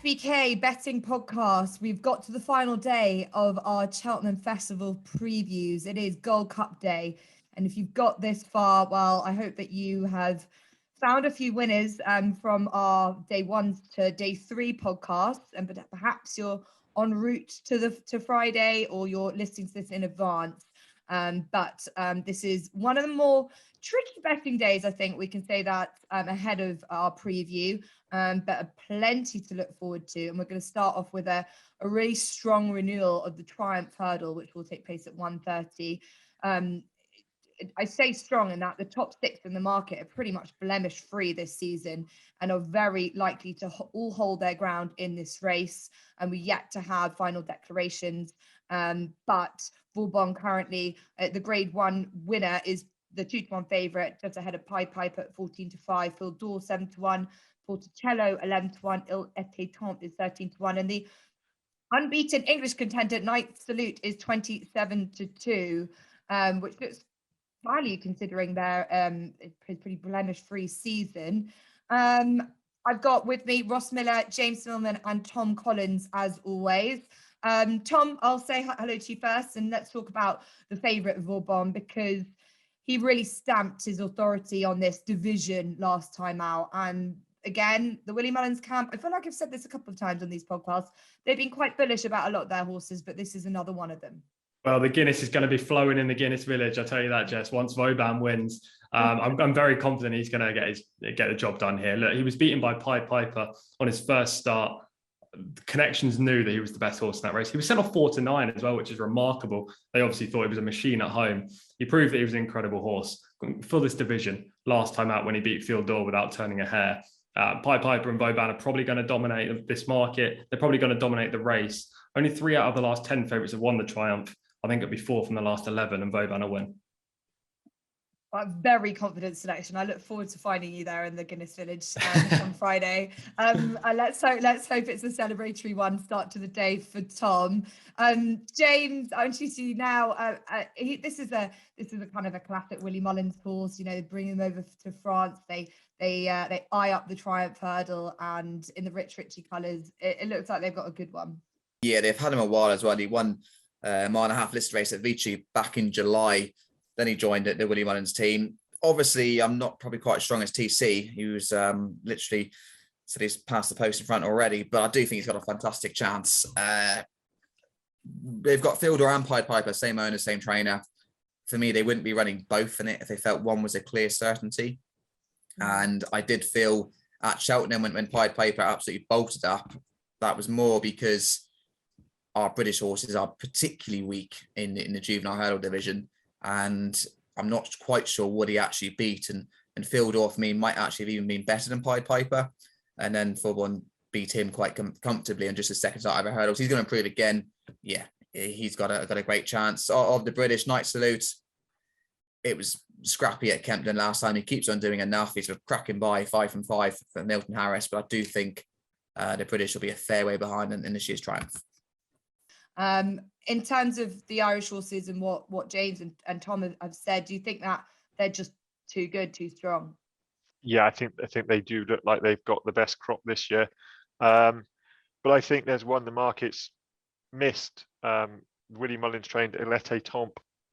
SBK Betting Podcast. We've got to the final day of our Cheltenham Festival previews. It is Gold Cup Day. And if you've got this far, well, I hope that you have found a few winners from our day 1 to day 3 podcasts. And perhaps you're en route to Friday, or you're listening to this in advance. But this is one of the more tricky betting days, I think we can say that, ahead of our preview, but plenty to look forward to. And we're going to start off with a really strong renewal of the Triumph Hurdle, which will take place at 1:30. I say strong in that the top 6 in the market are pretty much blemish free this season and are very likely to all hold their ground in this race. And we're yet to have final declarations. But Vauban currently, the Grade 1 winner is the 2-1 favourite, just ahead of Pied Piper at 14-5, Phil Dawes 7-1, Porticello 11-1, Il Eté is 13-1, and the unbeaten English contender Night Salute is 27-2, which looks value considering their pretty blemish-free season. I've got with me Ross Millar, James Millman, and Tom Collins as always. Tom, I'll say hello to you first, and let's talk about the favourite Vauban, because he really stamped his authority on this division last time out. And again, the Willie Mullins camp, I feel like I've said this a couple of times on these podcasts, they've been quite bullish about a lot of their horses, but this is another one of them. Well, the Guinness is going to be flowing in the Guinness Village, I'll tell you that, Jess. Once Vauban wins, I'm very confident he's going to get the job done here. Look, he was beaten by Pied Piper on his first start. The connections knew that he was the best horse in that race. He was sent off 4-9 as well, which is remarkable. They obviously thought he was a machine at home. He proved that he was an incredible horse for this division last time out when he beat Field Door without turning a hair. Pied Piper and Vauban are probably going to dominate this market. They're probably going to dominate the race. Only 3 out of the last 10 favourites have won the Triumph. I think it'll be 4 from the last 11, and Vauban will win. A very confident selection. I look forward to finding you there in the Guinness Village on Friday. Let's hope it's a celebratory one start to the day for Tom. James, I'm introducing you now. This is a kind of a classic Willie Mullins horse. You know, bring him over to France. They eye up the Triumph Hurdle, and in the Richie colours, it looks like they've got a good one. Yeah, they've had him a while as well. He won a mile and a half list race at Vichy back in July. Then he joined the Willie Mullins team. Obviously, I'm not probably quite as strong as TC. He was literally said he's passed the post in front already, but I do think he's got a fantastic chance. They've got Fielder and Pied Piper, same owner, same trainer. For me, they wouldn't be running both in it if they felt one was a clear certainty. And I did feel at Cheltenham when Pied Piper absolutely bolted up, that was more because our British horses are particularly weak in the juvenile hurdle division. And I'm not quite sure what he actually beat. And Fieldor, for me, might actually have even been better than Pied Piper. And then Vauban beat him quite comfortably on just his second start over hurdles. He's going to improve again. Yeah, he's got a great chance. Of the British, Night Salute, it was scrappy at Kempton last time. He keeps on doing enough. He's sort of cracking by 5 from 5 for Milton Harris. But I do think the British will be a fair way behind in this year's Triumph. In terms of the Irish horses and what James and Tom have said, do you think that they're just too good, too strong? Yeah, I think they do look like they've got the best crop this year. But I think there's one the market's missed. Willie Mullins trained Il Eté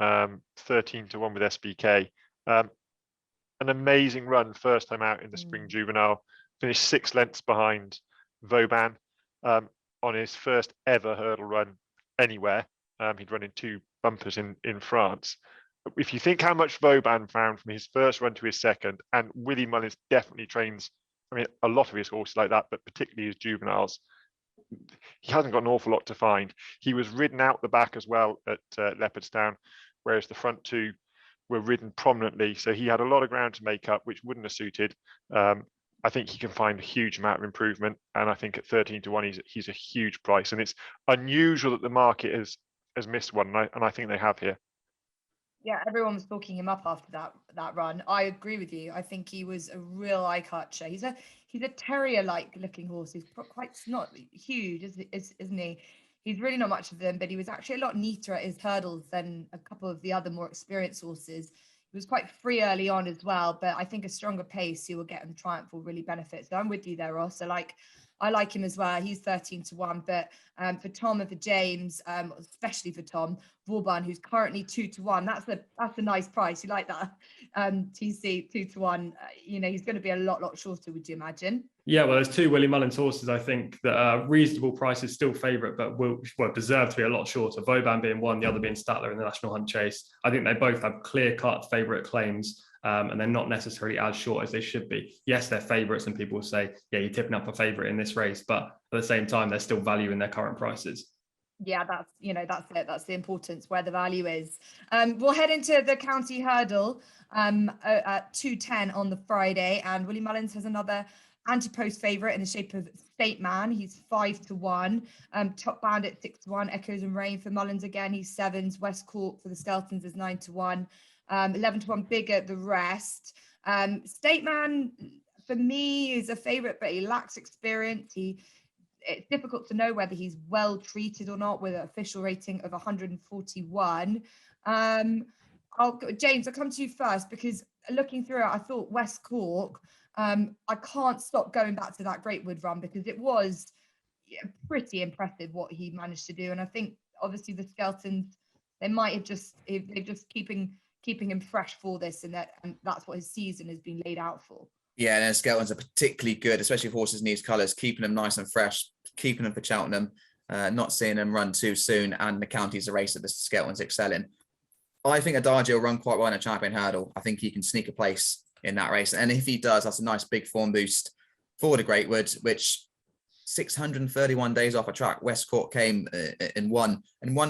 13-1 with SBK. An amazing run first time out in the Spring Juvenile. Finished 6 lengths behind Vauban on his first ever hurdle run anywhere. He'd run in 2 bumpers in France. If you think how much Vauban found from his first run to his second, and Willie Mullins definitely trains, I mean, a lot of his horses like that, but particularly his juveniles, he hasn't got an awful lot to find. He was ridden out the back as well at Leopardstown, whereas the front 2 were ridden prominently. So he had a lot of ground to make up, which wouldn't have suited. I think he can find a huge amount of improvement. And I think at 13-1, he's a huge price. And it's unusual that the market has missed one. And I think they have here. Yeah, everyone was talking him up after that run. I agree with you. I think he was a real eye catcher. He's a terrier-like looking horse. He's quite not huge, isn't he? He's really not much of them, but he was actually a lot neater at his hurdles than a couple of the other more experienced horses. He was quite free early on as well, but I think a stronger pace you will get in the Triumph will really benefit. So I'm with you there, Ross. So I I like him as well. He's 13-1, but for Tom and for James, especially for Tom Vauban, who's currently 2-1, that's a nice price. You like that? TC 2-1. He's going to be a lot shorter, would you imagine? Yeah, well, there's two Willie Mullins horses, I think, that are reasonable prices, still favourite, but will deserve to be a lot shorter. Vauban being one, the other being Statler in the National Hunt Chase. I think they both have clear-cut favourite claims, and they're not necessarily as short as they should be. Yes, they're favourites, and people will say, yeah, you're tipping up a favourite in this race, but at the same time, there's still value in their current prices. Yeah, that's it. That's the importance, where the value is. We'll head into the county hurdle at 2:10 on the Friday, and Willie Mullins has another anti-post favourite in the shape of State Man. He's 5-1. Top Bandit 6-1. Echoes and Rain for Mullins again. He's 7s. West Cork for the Skeltons is 9-1. 11-1 bigger the rest. State Man for me is a favourite, but he lacks experience. It's difficult to know whether he's well treated or not, with an official rating of 141. James, I'll come to you first, because looking through it, I thought West Cork, I can't stop going back to that Greatwood run, because it was pretty impressive what he managed to do. And I think obviously the Skeltons, they're just keeping him fresh for this, and that's what his season has been laid out for. Yeah, and Skeltons are particularly good, especially if horses in these colours, keeping them nice and fresh, keeping them for Cheltenham, not seeing them run too soon, and the county's a race that the Skeltons excel in. I think Adagio will run quite well in a champion hurdle. I think he can sneak a place in that race. And if he does, that's a nice big form boost for the Greatwood, which 631 days off a track. West Cork came and won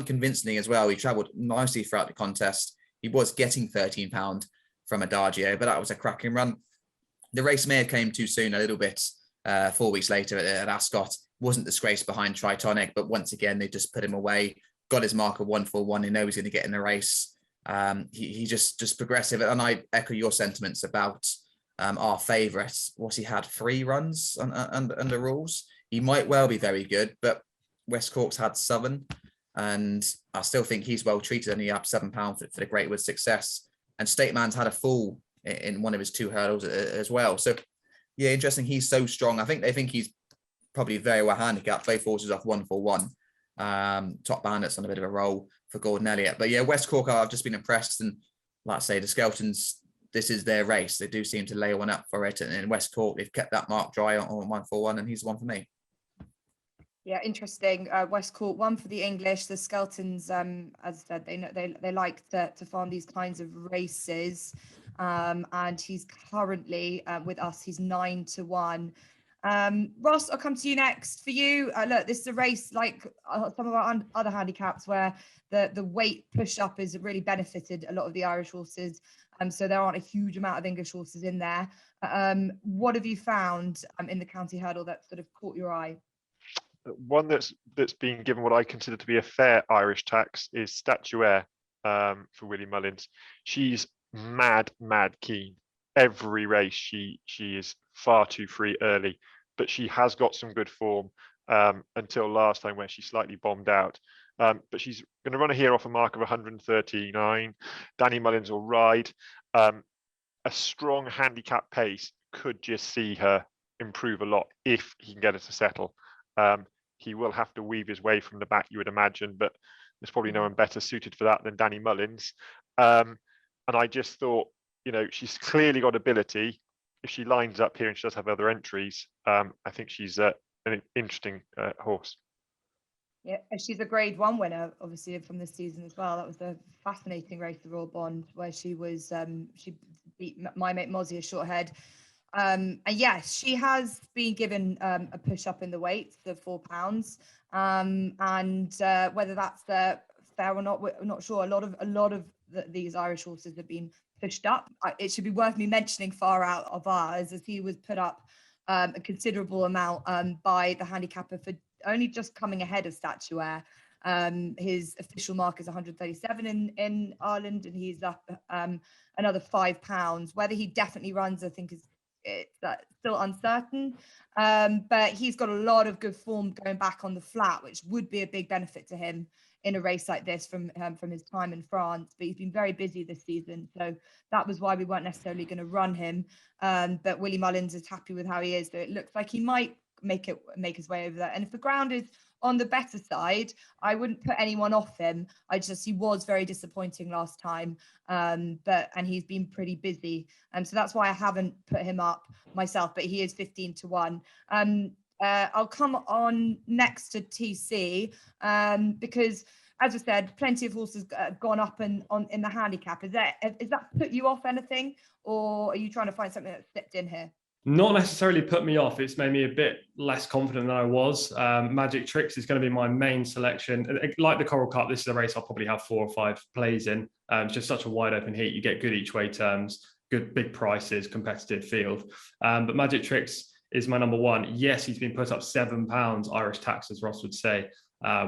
convincingly as well. He travelled nicely throughout the contest. He was getting £13 from Adagio, but that was a cracking run. The race may have came too soon a little bit 4 weeks later at Ascot. Wasn't disgraced behind Tritonic, but once again, they just put him away. Got his mark of 141. They know he's going to get in the race. He just progressive. And I echo your sentiments about our favourite. What's he had? 3 runs under rules. He might well be very good, but West Cork's had 7. And I still think he's well treated, and he had £7 for the Greatwood success. And State Man's had a fall in one of his 2 hurdles as well. So yeah, interesting. He's so strong. They think he's probably very well handicapped. Both horses off 141. Top Bandit's on a bit of a roll for Gordon Elliott. But yeah, West Cork, I've just been impressed. And like I say, the Skeltons, this is their race. They do seem to lay one up for it. And in West Cork, they've kept that mark dry on 141, and he's the one for me. Yeah, interesting. West Cork, one for the English. The Skeltons, as I said, they like to farm these kinds of races. And he's currently with us. He's 9-1. Ross, I'll come to you next. For you, look, this is a race like some of our other handicaps, where the weight push up has really benefited a lot of the Irish horses. So there aren't a huge amount of English horses in there. What have you found in the county hurdle that sort of caught your eye? One that's been given what I consider to be a fair Irish tax is Statuaire for Willie Mullins. She's mad keen. Every race she is far too free early, but she has got some good form until last time, where she slightly bombed out. But she's going to run here off a mark of 139. Danny Mullins will ride. A strong handicap pace could just see her improve a lot if he can get her to settle. He will have to weave his way from the back, you would imagine, but there's probably no one better suited for that than Danny Mullins. And I just thought, she's clearly got ability. If she lines up here and she does have other entries, I think she's an interesting horse. Yeah, she's a Grade 1 winner, obviously, from this season as well. That was a fascinating race, the Royal Bond, where she beat my mate Mozzie a short head. And yes, she has been given a push up in the weight, the £4. And whether that's fair or not, we're not sure. A lot of these Irish horses have been pushed up. It should be worth me mentioning Far Out of Ours, as he was put up a considerable amount by the handicapper for only just coming ahead of Statuaire. His official mark is 137 in Ireland, and he's up another £5. Whether he definitely runs, I think it's still uncertain, but he's got a lot of good form going back on the flat, which would be a big benefit to him in a race like this from his time in France. But he's been very busy this season, so that was why we weren't necessarily going to run him. But Willie Mullins is happy with how he is, so it looks like he might make his way over there. And if the ground is on the better side, I wouldn't put anyone off him. He was very disappointing last time, and he's been pretty busy, so that's why I haven't put him up myself. But he is 15-1. I'll come on next to TC because, as I said, plenty of horses gone up in the handicap. Is that put you off anything, or are you trying to find something that slipped in here? Not necessarily put me off. It's made me a bit less confident than I was. Magic Tricks is going to be my main selection. Like the Coral Cup, this is a race I'll probably have 4 or 5 plays in. It's just such a wide open heat. You get good each way terms, good big prices, competitive field. But Magic Tricks is my number one. Yes, he's been put up £7 Irish tax, as Ross would say,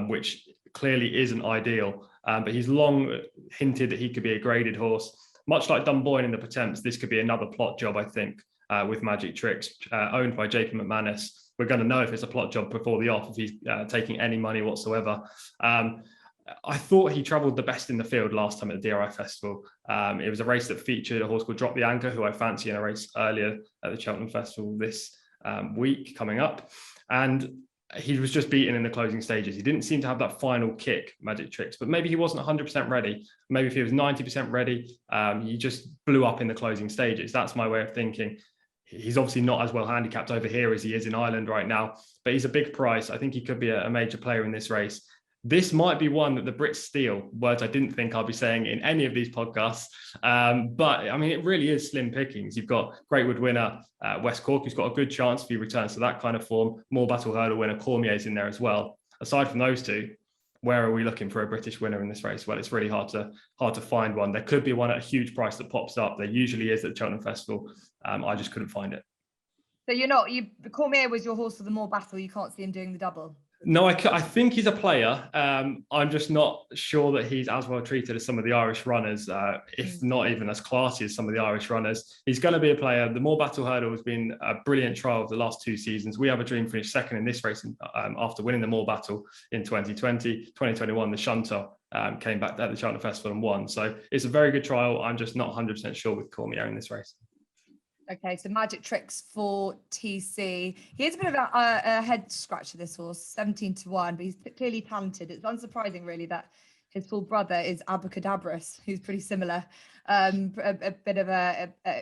which clearly isn't ideal. But he's long hinted that he could be a graded horse. Much like Dunboyne in the Pertemps, this could be another plot job, I think. With Magic Tricks, owned by JP McManus. We're going to know if it's a plot job before the off, if he's taking any money whatsoever. I thought he travelled the best in the field last time at the DRI Festival. It was a race that featured a horse called Drop the Anchor, who I fancy in a race earlier at the Cheltenham Festival this week coming up. And he was just beaten in the closing stages. He didn't seem to have that final kick, Magic Tricks, but maybe he wasn't 100% ready. Maybe if he was 90% ready, he just blew up in the closing stages. That's my way of thinking. He's obviously not as well handicapped over here as he is in Ireland right now, but he's a big price. I think he could be a major player in this race. This might be one that the Brits steal, words I didn't think I'll be saying in any of these podcasts. But I mean, it really is slim pickings. You've got Greatwood winner West Cork, who's got a good chance if he returns to that kind of form. More Battle Hurdle winner Cormier's in there as well. Aside from those two, where are we looking for a British winner in this race? Well, it's really hard to find one. There could be one at a huge price that pops up. There usually is at the Cheltenham Festival. I just couldn't find it. So Cormier was your horse for the More Battle. You can't see him doing the double. No, I think he's a player. I'm just not sure that he's as well treated as some of the Irish runners, if not even as classy as some of the Irish runners. He's going to be a player. The More Battle Hurdle has been a brilliant trial of the last 2 seasons. We Have a Dream finished second in this race after winning the More Battle in 2020. 2021, the Shunter came back at the Cheltenham Festival and won. So it's a very good trial. I'm just not 100% sure with Cormier in this race. Okay, so Magic Tricks for TC. He is a bit of a head scratcher, this horse, 17-1, but he's clearly talented. It's unsurprising, really, that his full brother is Abracadabras, who's pretty similar. A bit of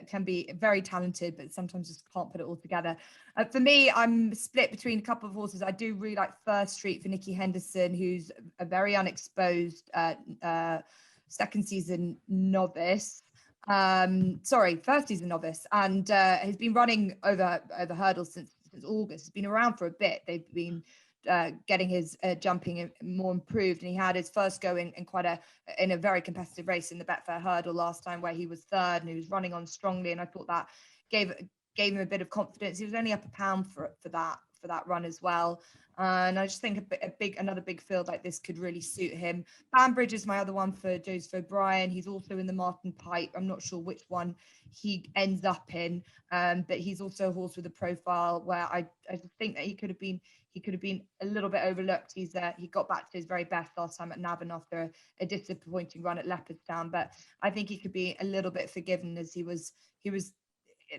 can be very talented, but sometimes just can't put it all together. For me, I'm split between a couple of horses. I do really like First Street for Nicky Henderson, who's a very unexposed second season novice. First season novice, and has been running over hurdles since August. He's been around for a bit. They've been getting his jumping more improved, and he had his first go in a very competitive race in the Betfair Hurdle last time, where he was third and he was running on strongly, and I thought that gave him a bit of confidence. He was only up £1 for that run as well. And I just think another big field like this could really suit him. Banbridge is my other one for Joseph O'Brien. He's also in the Martin Pipe. I'm not sure which one he ends up in, but he's also a horse with a profile where I just think that he could have been a little bit overlooked. He got back to his very best last time at Navan after a disappointing run at Leopardstown, but I think he could be a little bit forgiven, as he was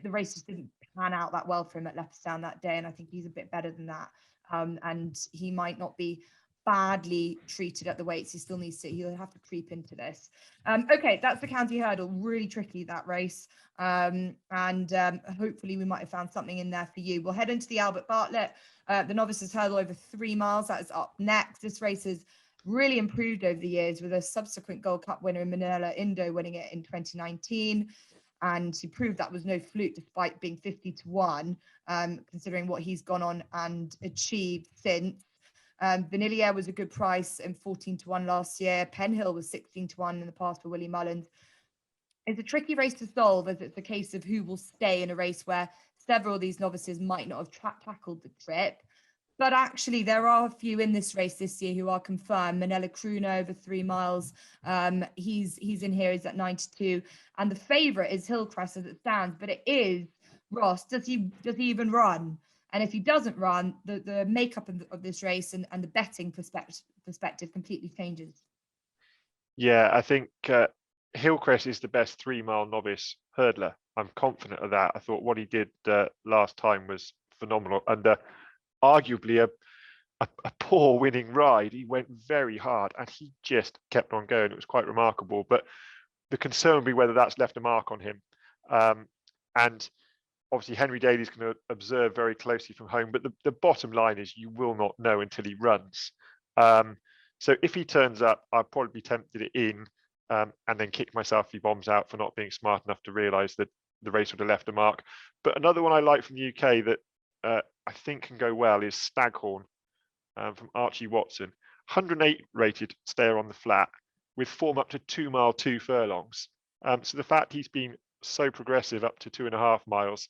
the race just didn't pan out that well for him at Leopardstown that day, and I think he's a bit better than that. And he might not be badly treated at the weights. He'll have to creep into this. Okay, that's the County Hurdle. Really tricky, that race. And hopefully we might have found something in there for you. We'll head into the Albert Bartlett, the Novices Hurdle over 3 miles. That is up next. This race has really improved over the years, with a subsequent Gold Cup winner, Manila Indo, winning it in 2019. And he proved that was no fluke, despite being 50-1, considering what he's gone on and achieved since. Vanillier was a good price and 14-1 last year. Penhill was 16-1 in the past for Willie Mullins. It's a tricky race to solve, as it's a case of who will stay in a race where several of these novices might not have tackled the trip. But actually, there are a few in this race this year who are confirmed. Manella Cruna over 3 miles. He's in here. He's at 92. And the favourite is Hillcrest as it stands. But it is Ross. Does he even run? And if he doesn't run, the makeup of this race and the betting perspective completely changes. Yeah, I think Hillcrest is the best 3 mile novice hurdler. I'm confident of that. I thought what he did last time was phenomenal. And arguably a poor winning ride. He went very hard and he just kept on going. It was quite remarkable. But the concern would be whether that's left a mark on him. And obviously Henry Daly's going to observe very closely from home. But the bottom line is you will not know until he runs. So if he turns up, I'd probably be tempted it in and then kick myself if he bombs out for not being smart enough to realise that the race would have left a mark. But another one I like from the UK that I think can go well is Staghorn from Archie Watson. 108 rated stayer on the flat with form up to 2 mile 2 furlongs. So the fact he's been so progressive up to 2.5 miles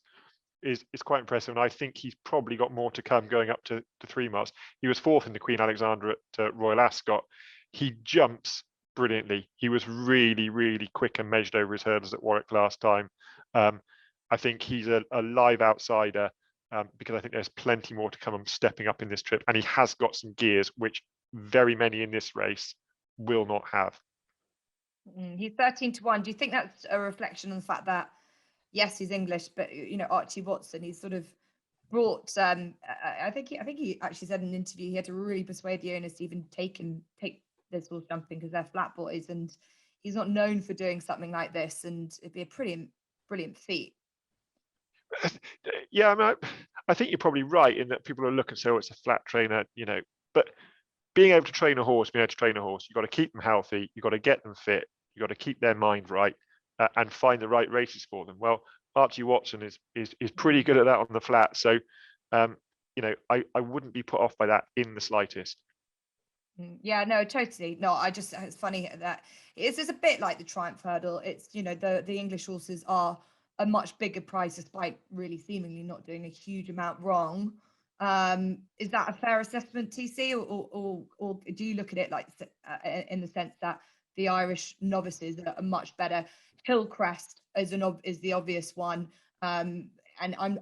is quite impressive. And I think he's probably got more to come going up to 3 miles. He was 4th in the Queen Alexandra at Royal Ascot. He jumps brilliantly. He was really, really quick and measured over his hurdles at Warwick last time. I think he's a live outsider because I think there's plenty more to come on stepping up in this trip. And he has got some gears, which very many in this race will not have. He's 13-1. Do you think that's a reflection on the fact that, yes, he's English, but Archie Watson, he's sort of brought. I think he actually said in an interview he had to really persuade the owners to even take this horse jumping because they're flat boys, and he's not known for doing something like this, and it'd be a brilliant feat. Yeah, I mean, I think you're probably right in that people are looking and say, "Oh, it's a flat trainer," but being able to train a horse, you've got to keep them healthy, you've got to get them fit, you've got to keep their mind right, and find the right races for them. Well, Archie Watson is pretty good at that on the flat. So, I wouldn't be put off by that in the slightest. Yeah, no, totally. No, it's funny that it's a bit like the Triumph Hurdle. It's, the English horses are a much bigger price despite really seemingly not doing a huge amount wrong. Is that a fair assessment, TC, or do you look at it like in the sense that the Irish novices are much better? Hillcrest is the obvious one, and I'm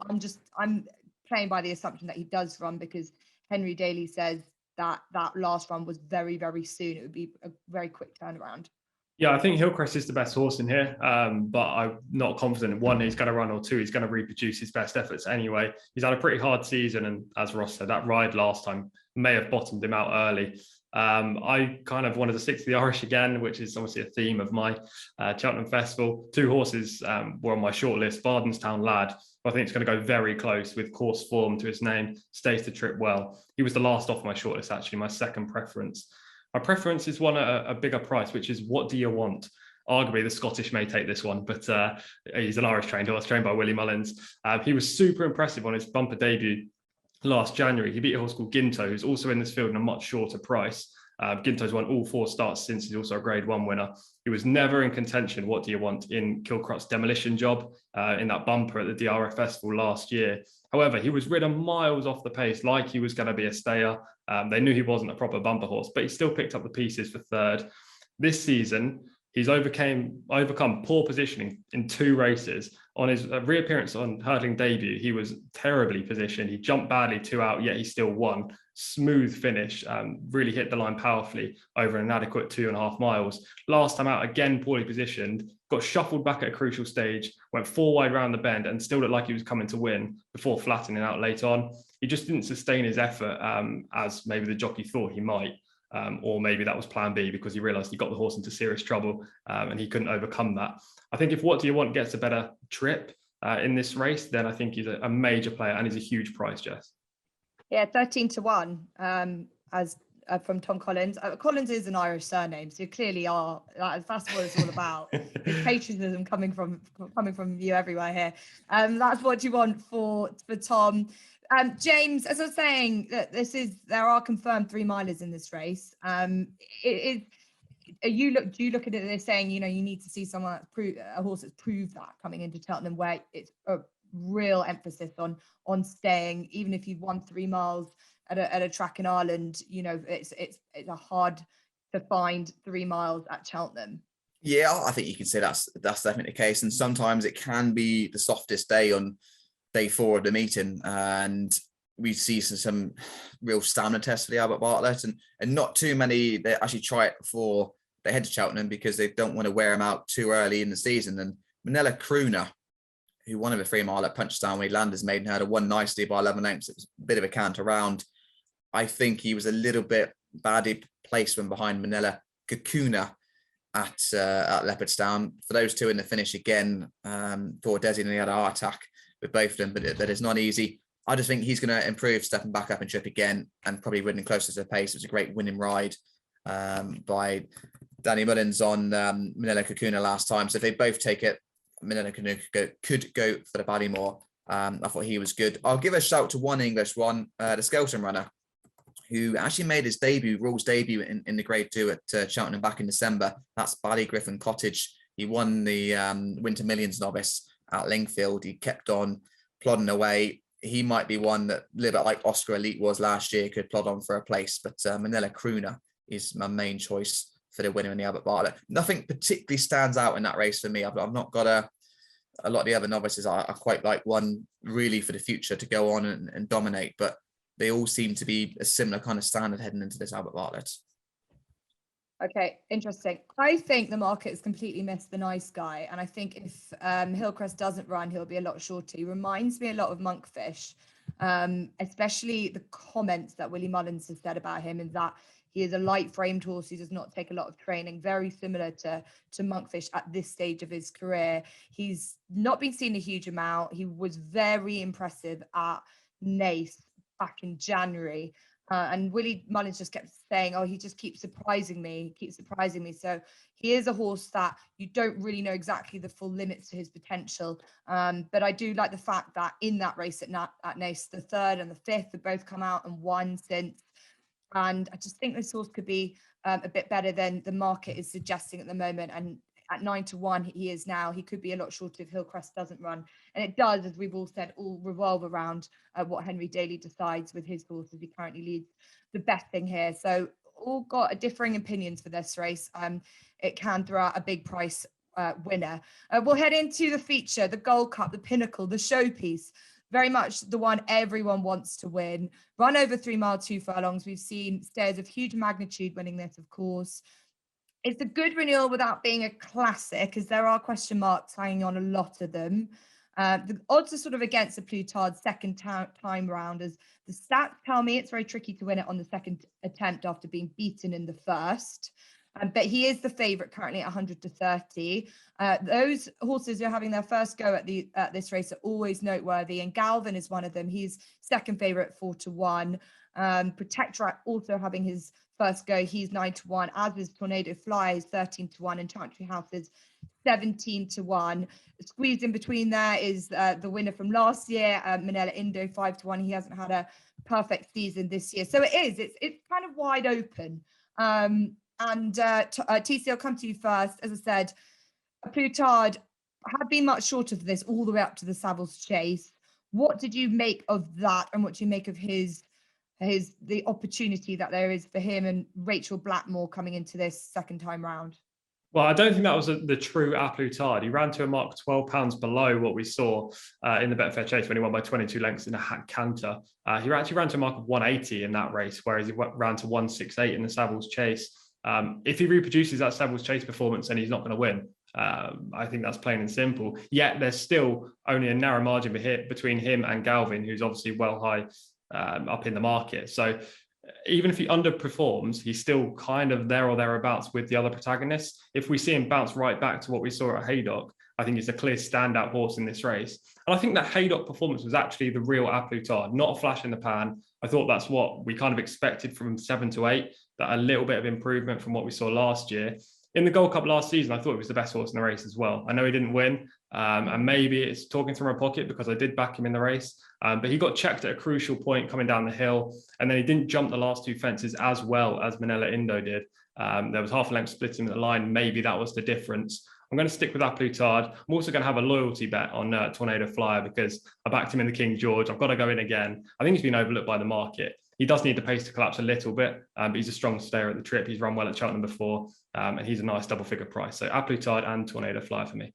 playing by the assumption that he does run because Henry Daly says that last run was very, very soon. It would be a very quick turnaround. Yeah, I think Hillcrest is the best horse in here, but I'm not confident in one, he's going to run, or two, he's going to reproduce his best efforts anyway. He's had a pretty hard season, and as Ross said, that ride last time may have bottomed him out early. I kind of wanted to stick to the Irish again, which is obviously a theme of my Cheltenham Festival. 2 horses were on my shortlist. Bardenstown Lad, I think it's going to go very close with course form to his name, stays the trip well. He was the last off my shortlist, actually, my second preference. My preference is one at a bigger price, which is What Do You Want? Arguably, the Scottish may take this one, but he's an Irish trained horse, trained by Willie Mullins. He was super impressive on his bumper debut last January. He beat a horse called Ginto, who's also in this field in a much shorter price. Ginto's won all 4 starts since. He's also a Grade 1 winner. He was never in contention, What Do You Want, in Kilcrutt's demolition job in that bumper at the DRF Festival last year. However, he was ridden miles off the pace like he was going to be a stayer. They knew he wasn't a proper bumper horse, but he still picked up the pieces for 3rd. This season, he's overcome poor positioning in 2 races. On his reappearance on hurdling debut, he was terribly positioned. He jumped badly 2 out, yet he still won. Smooth finish, really hit the line powerfully over an inadequate 2.5 miles. Last time out, again poorly positioned, got shuffled back at a crucial stage, went 4 wide round the bend and still looked like he was coming to win before flattening out late on. He just didn't sustain his effort as maybe the jockey thought he might. Or maybe that was plan B because he realised he got the horse into serious trouble and he couldn't overcome that. I think if What Do You Want gets a better trip in this race, then I think he's a major player and he's a huge price, Jess. Yeah, 13-1 as from Tom Collins. Collins is an Irish surname, so you clearly are. That's what it's all about. It's patriotism coming from you everywhere here. That's What You Want for Tom. James, as I was saying, there are confirmed 3-milers in this race. Do you look at it as saying, you need to see someone a horse that's proved that coming into Cheltenham, where it's a real emphasis on staying, even if you've won 3 miles at a track in Ireland, it's a hard to find 3 miles at Cheltenham. Yeah, I think you can say that's definitely the case, and sometimes it can be the softest day on day 4 of the meeting, and we see some real stamina tests for the Albert Bartlett, and not too many they actually try it before they head to Cheltenham because they don't want to wear him out too early in the season. And Manella Crooner who won over 3 mile at Punchestown when he landed his maiden hurdle, won nicely by 11 lengths. It was a bit of a canter round. I think he was a little bit badly placed when behind Manila Kakuna at Leopardstown. For those two in the finish again, poor Desi nearly had a heart attack with both of them, but that is not easy. I just think he's going to improve, stepping back up in trip again and probably winning closer to the pace. It was a great winning ride by Danny Mullins on Manila Kakuna last time. So if they both take it, Manila Kakuna could go for the Ballymore. I thought he was good. I'll give a shout to one English one, the Skelton runner, who actually made his rules debut in the Grade 2 at Cheltenham back in December. That's Ballygriffin Cottage. He won the Winter Millions novice at Lingfield. He kept on plodding away. He might be one that, a little bit like Oscar Elite was last year, could plod on for a place. But Manila Crooner is my main choice for the winner in the Albert Bartlett. Nothing particularly stands out in that race for me. I've not got a lot of the other novices. I quite like one really for the future to go on and dominate, but they all seem to be a similar kind of standard heading into this Albert Bartlett. Okay, interesting. I think the market has completely missed the nice guy. And I think if Hillcrest doesn't run, he'll be a lot shorter. He reminds me a lot of Monkfish, especially the comments that Willie Mullins has said about him, and that he is a light-framed horse who does not take a lot of training, very similar to Monkfish at this stage of his career. He's not been seen a huge amount. He was very impressive at Naas back in January. And Willie Mullins just kept saying, oh, he just keeps surprising me. So he is a horse that you don't really know exactly the full limits to his potential. But I do like the fact that in that race at Naas, the 3rd and the 5th have both come out and won since. And I just think this horse could be a bit better than the market is suggesting at the moment. And at 9-1, he is now. He could be a lot shorter if Hillcrest doesn't run. And it does, as we've all said, all revolve around what Henry Daly decides with his horse, as he currently leads the betting here. So all got differing opinions for this race. It can throw out a big price winner. We'll head into the feature, the Gold Cup, the pinnacle, the showpiece. Very much the one everyone wants to win. Run over 3 mile, 2 furlongs. We've seen stayers of huge magnitude winning this, of course. It's a good renewal without being a classic, as there are question marks hanging on a lot of them. The odds are sort of against the Plutard second time round, as the stats tell me it's very tricky to win it on the second attempt after being beaten in the first. But he is the favourite currently at 100-30. Those horses who are having their first go at this race are always noteworthy, and Galvin is one of them. He's second favourite, 4-1. Protectorate also having his first go. He's 9-1, as is Tornado Fly is 13-1, and Chantry House is 17-1. Squeezed in between there is the winner from last year, Manila Indo, 5-1. He hasn't had a perfect season this year, so it's kind of wide open. TC, I'll come to you first. As I said, Plutard had been much shorter for this, all the way up to the Savills Chase. What did you make of that, and what do you make of the opportunity that there is for him and Rachel Blackmore coming into this second time round? Well, I don't think that was the true Plutard. He ran to a mark £12 below what we saw in the Betfair Chase when he won by 22 lengths in a hat canter. He actually ran to a mark of 180 in that race, whereas he ran to 168 in the Savills Chase. If he reproduces that Savills Chase performance, then he's not going to win. I think that's plain and simple. Yet there's still only a narrow margin between him and Galvin, who's obviously well high up in the market. So even if he underperforms, he's still kind of there or thereabouts with the other protagonists. If we see him bounce right back to what we saw at Haydock, I think he's a clear standout horse in this race. And I think that Haydock performance was actually the real Plutard, not a flash in the pan. I thought that's what we kind of expected from 7 to 8, that a little bit of improvement from what we saw last year. In the Gold Cup last season, I thought he was the best horse in the race as well. I know he didn't win, and maybe it's talking from my pocket because I did back him in the race, but he got checked at a crucial point coming down the hill, and then he didn't jump the last 2 fences as well as Manila Indo did. There was half a length splitting at the line. Maybe that was the difference. I'm going to stick with Plutard. I'm also going to have a loyalty bet on Tornado Flyer because I backed him in the King George. I've got to go in again. I think he's been overlooked by the market. He does need the pace to collapse a little bit, but he's a strong stayer at the trip. He's run well at Cheltenham before, and he's a nice double-figure price. So Plutard and Tornado Flyer for me.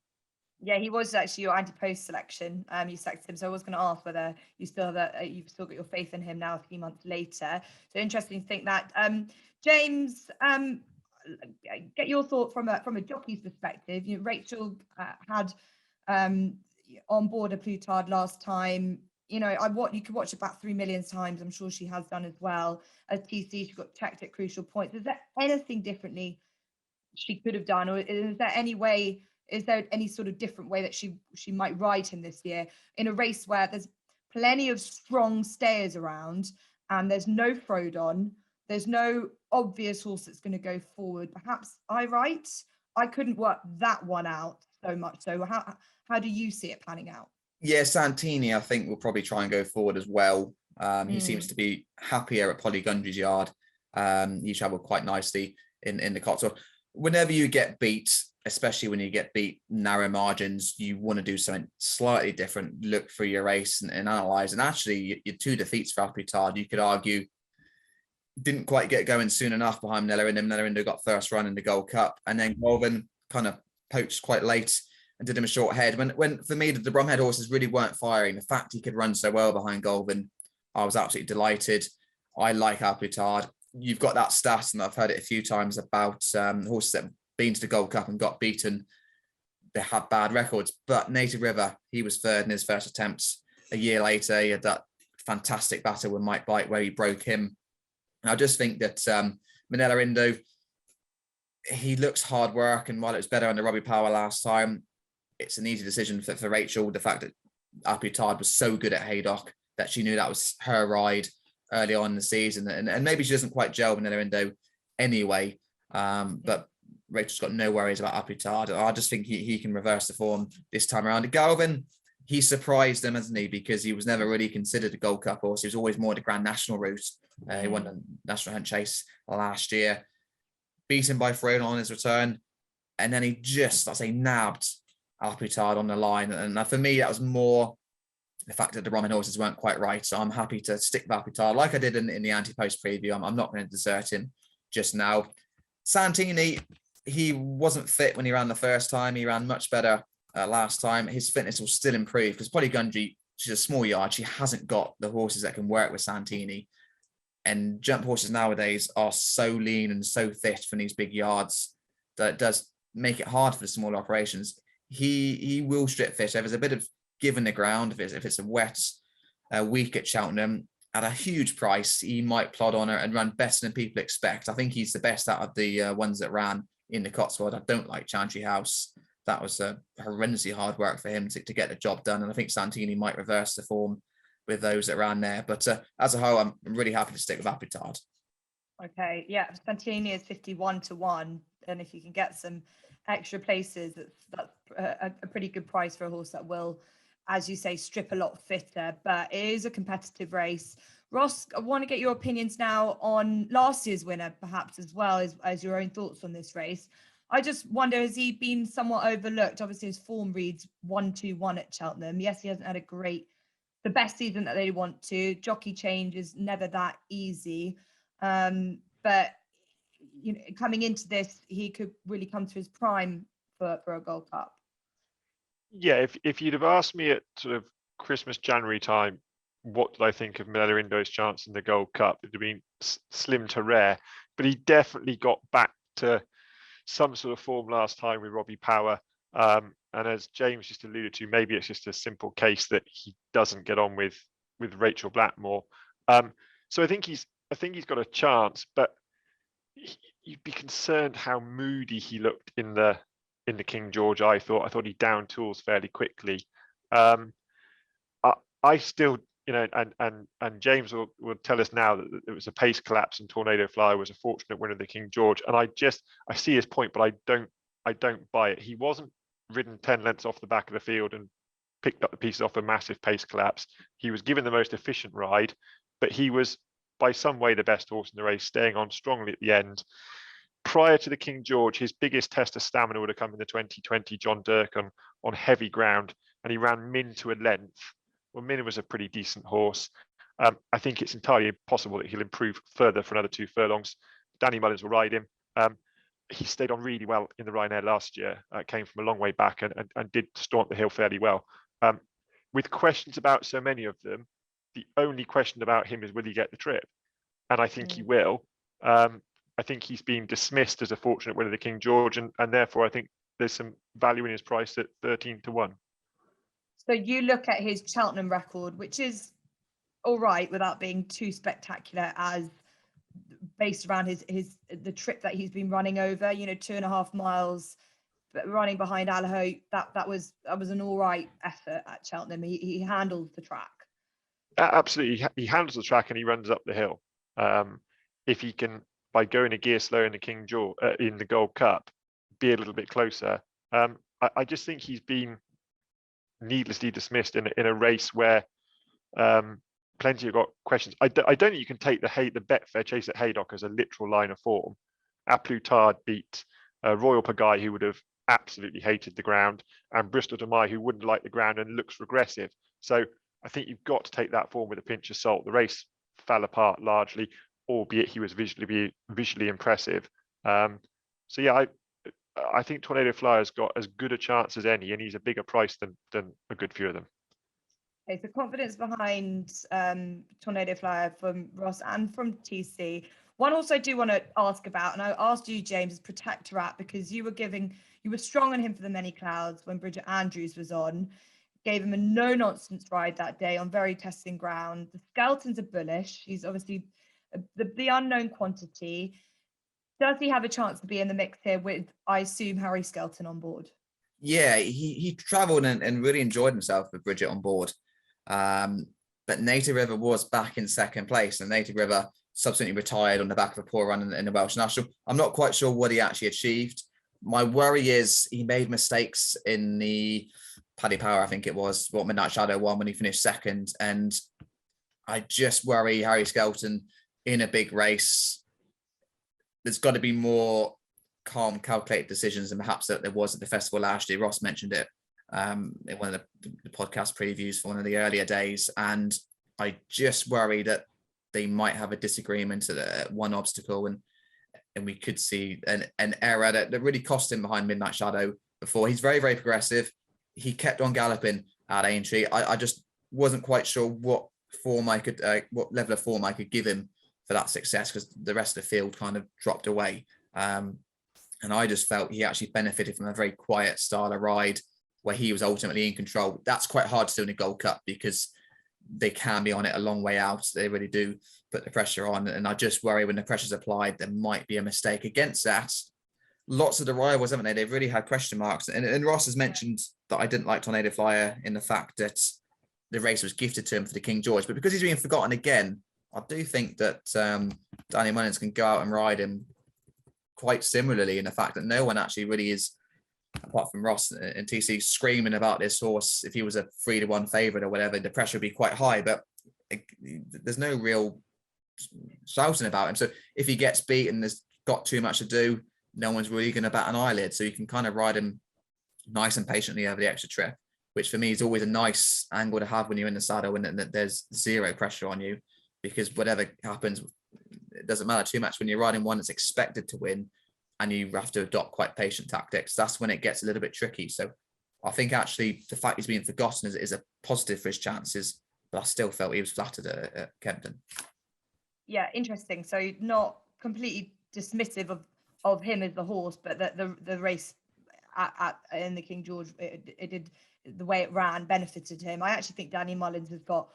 Yeah, he was actually your anti-post selection. You selected him, so I was going to ask whether you still have you've still got your faith in him now a few months later. So interesting to think that. James, get your thought from a jockey's perspective. Rachel had on board a Plutard last time. You know, you could watch it about 3 million times. I'm sure she has done as well. As TC, she got checked at crucial points. Is there anything differently she could have done, or is there any sort of different way that she might ride him this year in a race where there's plenty of strong stayers around and there's no Frodon, there's no obvious horse that's going to go forward? Perhaps I couldn't work that one out so much. So how do you see it panning out? Yeah, Santini, I think, will probably try and go forward as well. He seems to be happier at Polygundry's yard. He travelled quite nicely in the Cotswold. Whenever you get beat, especially when you get beat narrow margins, you want to do something slightly different, look through your race and analyse. And actually, your 2 defeats for Plutard, you could argue, didn't quite get going soon enough behind Nelarindo. Nelarindo got first run in the Gold Cup, and then Golvin kind of poached quite late and did him a short head. When for me, the Bromhead horses really weren't firing. The fact he could run so well behind Golvin, I was absolutely delighted. I like Plutard. You've got that stat, and I've heard it a few times about horses that have been to the Gold Cup and got beaten. They had bad records, but Native River, he was third in his first attempts. A year later, he had that fantastic battle with Mike Bite where he broke him. And I just think that Nelarindo, he looks hard work, and while it was better under Robbie Power last time, it's an easy decision for Rachel. The fact that Plutard was so good at Haydock that she knew that was her ride early on in the season, and maybe she doesn't quite gel with Nelarindo anyway. But Rachel's got no worries about Plutard. I just think he can reverse the form this time around. Galvin, he surprised them, hasn't he? Because he was never really considered a Gold Cup horse. He was always more the Grand National route. He won the National Hunt Chase last year, beaten by Frodon on his return, and then he just, nabbed Plutard on the line. And for me, that was more the fact that the Roman horses weren't quite right. So I'm happy to stick with Plutard like I did in the anti-post preview. I'm not going to desert him just now. Santini, he wasn't fit when he ran the first time. He ran much better last time. His fitness will still improve because Polygundry, she's a small yard. She hasn't got the horses that can work with Santini. And jump horses nowadays are so lean and so fit for these big yards that it does make it hard for the smaller operations. He will strip fit. If there's a bit of give in the ground, if it's a wet week at Cheltenham, at a huge price, he might plod on her and run better than people expect. I think he's the best out of the ones that ran in the Cotswold. I don't like Chantry House. That was horrendously hard work for him to get the job done. And I think Santini might reverse the form with those that ran there. But as a whole, I'm really happy to stick with Plutard. Okay, yeah, Santini is 51-1. And if you can get some extra places, that's a pretty good price for a horse that will, as you say, strip a lot fitter. But it is a competitive race. Ross, I want to get your opinions now on last year's winner, perhaps as well as your own thoughts on this race. I just wonder, has he been somewhat overlooked? Obviously, his form reads 1-2-1 at Cheltenham. Yes, he hasn't had the best season that they want to. Jockey change is never that easy. But coming into this, he could really come to his prime for a Gold Cup. Yeah, if you'd have asked me at sort of Christmas, January time, what did I think of Nelarindo's chance in the Gold Cup? It'd have been slim to rare, but he definitely got back to some sort of form last time with Robbie Power. And as James just alluded to, maybe it's just a simple case that he doesn't get on with Rachel Blackmore. So I think he's got a chance, but you'd be concerned how moody he looked in the King George. I thought he downed tools fairly quickly. I still, and James will tell us now that it was a pace collapse and Tornado Fly was a fortunate winner of the King George. And I see his point, but I don't buy it. He wasn't ridden 10 lengths off the back of the field and picked up the pieces off a massive pace collapse. He was given the most efficient ride, but he was by some way the best horse in the race, staying on strongly at the end. Prior to the King George, his biggest test of stamina would have come in the 2020 John Dirk on heavy ground, and he ran Min to a length. Well, Min was a pretty decent horse. I think it's entirely possible that he'll improve further for another 2 furlongs. Danny Mullins will ride him. He stayed on really well in the Ryanair last year, came from a long way back and did stomp the hill fairly well. With questions about so many of them, the only question about him is, will he get the trip? And I think he will. I think he's been dismissed as a fortunate winner of the King George, and therefore I think there's some value in his price at 13-1. So you look at his Cheltenham record, which is all right without being too spectacular, as based around the trip that he's been running over, 2.5 miles, but running behind Allaho. That was an all right effort at Cheltenham. He handles the track. Absolutely, he handles the track and he runs up the hill. If he can, by going a gear slower in the King George in the Gold Cup, be a little bit closer. I just think he's been needlessly dismissed in a race where plenty have got questions. I don't think you can take the Betfair Chase at Haydock as a literal line of form. A Plus Tard beat Royal Pagaille, who would have absolutely hated the ground, and Bristol de Mai, who wouldn't like the ground and looks regressive. So I think you've got to take that form with a pinch of salt. The race fell apart largely, albeit he was visually impressive. So yeah, I think Tornado Flyer's got as good a chance as any, and he's a bigger price than a good few of them. Okay, so confidence behind Tornado Flyer from Ross and from TC. One also I do want to ask about, and I asked you, James, is Protectorat, because you were strong on him for the Many Clouds when Bridget Andrews was on. Gave him a no-nonsense ride that day on very testing ground. The Skeletons are bullish. He's obviously the unknown quantity. Does he have a chance to be in the mix here with, I assume, Harry Skelton on board? Yeah, he travelled and really enjoyed himself with Bridget on board. But Native River was back in second place, and Native River subsequently retired on the back of a poor run in the Welsh National. I'm not quite sure what he actually achieved. My worry is he made mistakes in the Paddy Power, I think it was, what Midnight Shadow won when he finished second. And I just worry Harry Skelton in a big race. There's got to be more calm, calculated decisions than perhaps that there was at the festival last year. Ross mentioned it in one of the podcast previews for one of the earlier days. And I just worry that they might have a disagreement at one obstacle, and we could see an error that really cost him behind Midnight Shadow before. He's very, very progressive. He kept on galloping at Aintree. I just wasn't quite sure what level of form I could give him for that success, because the rest of the field kind of dropped away. And I just felt he actually benefited from a very quiet style of ride where he was ultimately in control. That's quite hard to do in a Gold Cup, because they can be on it a long way out. They really do put the pressure on. And I just worry when the pressure's applied, there might be a mistake. Against that, lots of the rivals, haven't they? They've really had question marks. And Ross has mentioned that I didn't like Tornado Flyer in the fact that the race was gifted to him for the King George. But because he's being forgotten again, I do think that Danny Mullins can go out and ride him quite similarly, in the fact that no one actually really is, apart from Ross and TC, screaming about this horse. If he was a 3-1 favourite or whatever, the pressure would be quite high, but there's no real shouting about him. So if he gets beaten, there's got too much to do, no one's really going to bat an eyelid. So you can kind of ride him nice and patiently over the extra trip, which for me is always a nice angle to have when you're in the saddle and there's zero pressure on you, because whatever happens, it doesn't matter too much when you're riding one that's expected to win and you have to adopt quite patient tactics. That's when it gets a little bit tricky. So I think actually the fact he's being forgotten is a positive for his chances, but I still felt he was flattered at Kempton. Yeah, interesting. So not completely dismissive of him as the horse, but that the race in the King George, it did, the way it ran benefited him. I actually think Danny Mullins has got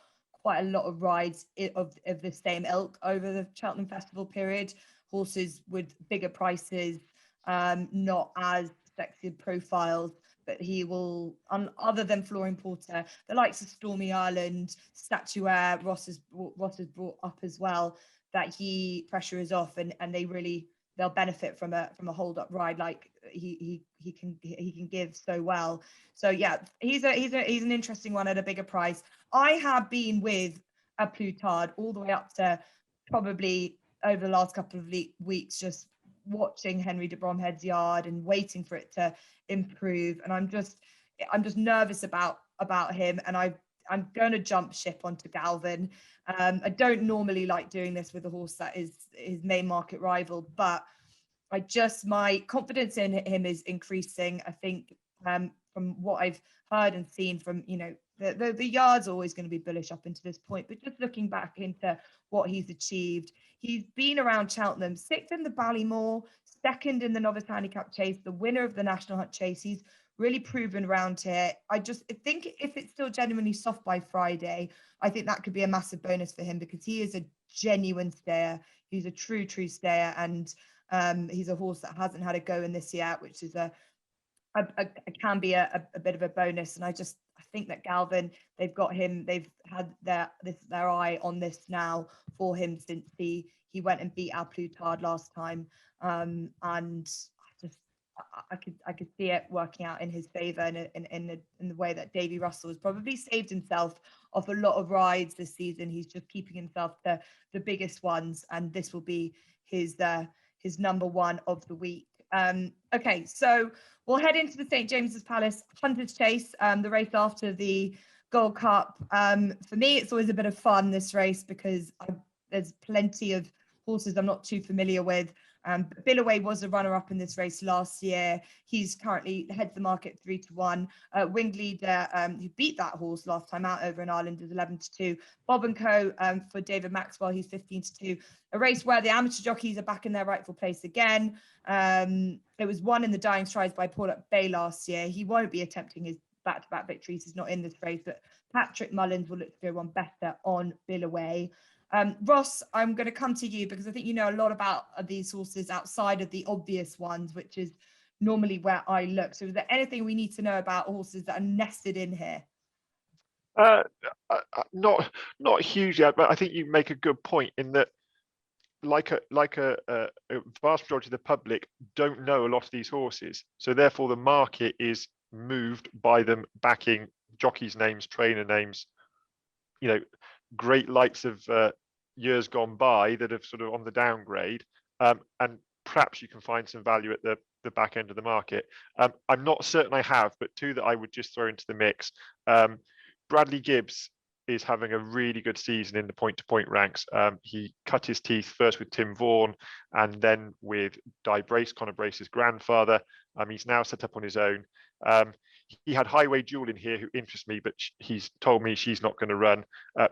quite a lot of rides of the same ilk over the Cheltenham Festival period. Horses with bigger prices, not as sexy profiles, but he will, other than Flooring Porter, the likes of Stormy Island, Statuaire, Ross has brought up as well, that pressure is off, and they'll benefit from a hold up ride like he can give so well. So yeah, he's an interesting one at a bigger price. I have been with a Plus Tard all the way up to probably over the last couple of weeks, just watching Henry de Bromhead's yard and waiting for it to improve. And I'm just nervous about him, and I'm going to jump ship onto Galvin. I don't normally like doing this with a horse that is his main market rival, but my confidence in him is increasing. I think from what I've heard and seen from, the yard's always going to be bullish up into this point, but just looking back into what he's achieved, he's been around Cheltenham, 6th in the Ballymore, 2nd in the Novice Handicap Chase, the winner of the National Hunt Chase. He's really proven around here. I think if it's still genuinely soft by Friday, I think that could be a massive bonus for him, because he is a genuine stayer. He's a true stayer, and he's a horse that hasn't had a go in this yet, which is can be a bit of a bonus. And I think that Galvin, they've got him, they've had their eye on this now for him since he went and beat Al Plutard last time, and I could see it working out in his favour in the way that Davy Russell has probably saved himself off a lot of rides this season. He's just keeping himself the biggest ones, and this will be his number one of the week. Okay, so we'll head into the St James's Palace Hunters Chase, the race after the Gold Cup. For me, it's always a bit of fun, this race, because there's plenty of horses I'm not too familiar with. Billaway was a runner-up in this race last year. He's currently heads the market 3-1. Winged Leader, who beat that horse last time out over in Ireland, is 11-2. Bob and Co. For David Maxwell, he's 15-2. A race where the amateur jockeys are back in their rightful place again. It was won in the Dying Strides by Paulette Bay last year. He won't be attempting his back-to-back victories. He's not in this race, but Patrick Mullins will look to go one better on Billaway. Ross, I'm going to come to you, because I think you know a lot about these horses outside of the obvious ones, which is normally where I look. So is there anything we need to know about horses that are nested in here? Not hugely, but I think you make a good point in that, like a vast majority of the public don't know a lot of these horses. So therefore the market is moved by them backing jockeys' names, trainer names, great lights of years gone by that have sort of on the downgrade, and perhaps you can find some value at the back end of the market. I'm not certain I have, but two that I would just throw into the mix. Bradley Gibbs is having a really good season in the point-to-point ranks. He cut his teeth first with Tim Vaughan and then with Di Brace, Conor Brace's grandfather. He's now set up on his own. He had Highway Jewel in here, who interests me, but he's told me she's not going to run.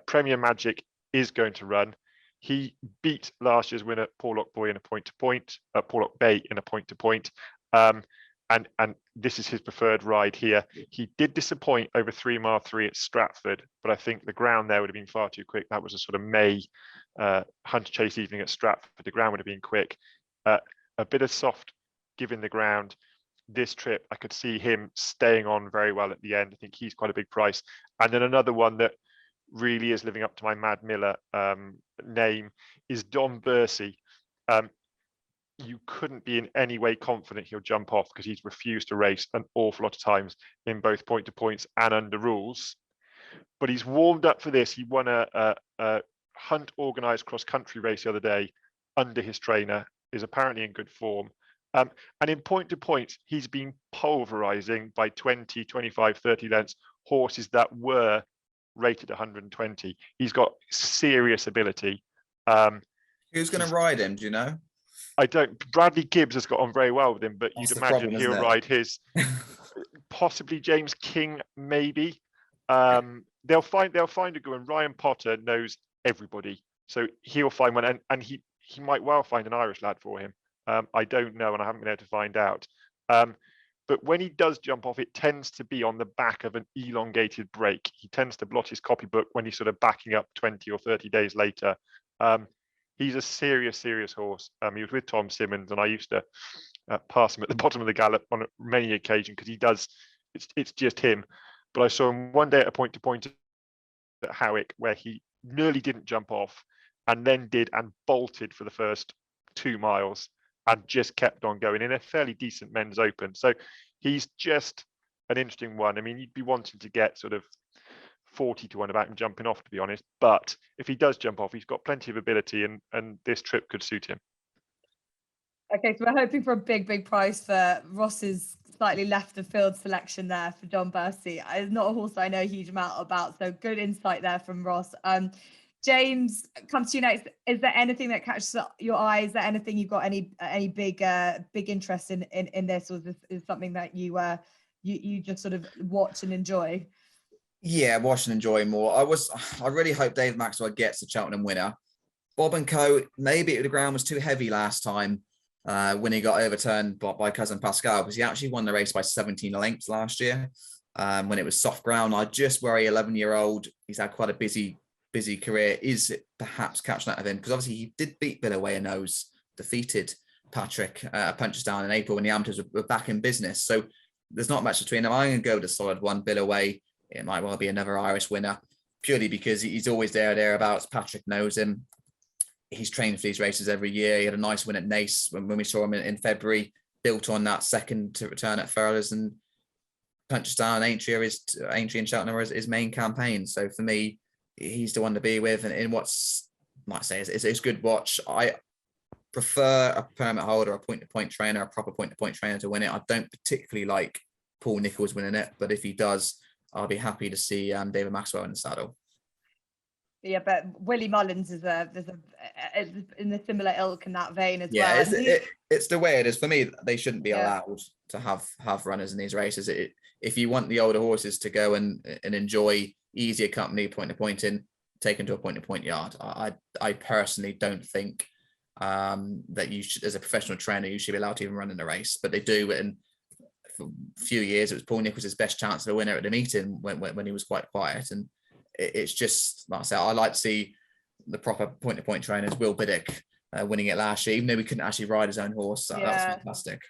Premier Magic is going to run. He beat last year's winner, Porlock Boy, in a point-to-point, Porlock Bay in a point-to-point. And this is his preferred ride here. He did disappoint over 3 mile 3 at Stratford, but I think the ground there would have been far too quick. That was a sort of May Hunter Chase evening at Stratford. The ground would have been quick. A bit of soft given the ground. This trip, I could see him staying on very well at the end. I think he's quite a big price. And then another one that really is living up to my Mad Miller name is Don Bursey. You couldn't be in any way confident he'll jump off, because he's refused to race an awful lot of times in both point-to-points and under rules. But he's warmed up for this. He won a Hunt organised cross-country race the other day under his trainer, is apparently in good form. And in point-to-points, he's been pulverising by 20, 25, 30 lengths horses that were rated 120. He's got serious ability. Who's going to ride him? Do you know? I don't. Bradley Gibbs has got on very well with him, but That's you'd the imagine problem, he'll isn't it? ride his. Possibly James King, maybe. They'll find a good one. Ryan Potter knows everybody, so he'll find one, and he might well find an Irish lad for him. I don't know, and I haven't been able to find out. But when he does jump off, it tends to be on the back of an elongated break. He tends to blot his copybook when he's sort of backing up 20 or 30 days later. He's a serious horse. He was with Tom Simmons, and I used to pass him at the bottom of the gallop on many occasions, because he does. It's just him. But I saw him one day at a point-to-point at Howick where he nearly didn't jump off, and then did, and bolted for the first 2 miles, and just kept on going in a fairly decent men's open. So he's just an interesting one. I mean, you'd be wanting to get sort of 40-1 about him jumping off, to be honest. But if he does jump off, he's got plenty of ability, and this trip could suit him. Okay, so we're hoping for a big price for Ross's slightly left of field selection there for Don Bursey. It's not a horse I know a huge amount about, so good insight there from Ross. James, comes to you next. Is there anything that catches your eye? Is there anything you've got any big interest in this, or is this something that you just sort of watch and enjoy? Yeah, watch and enjoy more. I really hope Dave Maxwell gets the Cheltenham winner. Bob and Co. Maybe the ground was too heavy last time. when he got overturned by cousin Pascal, because he actually won the race by 17 lengths last year when it was soft ground. I just worry 11-year-old, he's had quite a busy career, is it perhaps catching that of him, because obviously he did beat Bill Away a nose, defeated Patrick Punchestown in April when the amateurs were back in business. So there's not much between them. I'm going to go with a solid one. Bill Away, it might well be another Irish winner, purely because he's always thereabouts. Patrick knows him. He's trained for these races every year. He had a nice win at Nace when we saw him in February, built on that second to return at Furlers, and Punchestown, Aintree and Cheltenham are his main campaign. So for me, he's the one to be with. And in what's, I might say, it's good watch. I prefer a permit holder, a point-to-point trainer, a proper point-to-point trainer to win it. I don't particularly like Paul Nicholls winning it, but if he does, I'll be happy to see David Maxwell in the saddle. Yeah, but Willie Mullins is in the similar ilk in that vein as well. Yeah, it's the way it is. For me, they shouldn't be allowed to have runners in these races. If you want the older horses to go and enjoy easier company, point-to-point in, taken to a point-to-point yard, I personally don't think that you should, as a professional trainer, you should be allowed to even run in a race, but they do. And for a few years, it was Paul Nicholls' best chance of a winner at the meeting when he was quite quiet. And it's just, like I said, I like to see the proper point-to-point trainers. Will Biddick winning it last year, even though he couldn't actually ride his own horse. That was fantastic.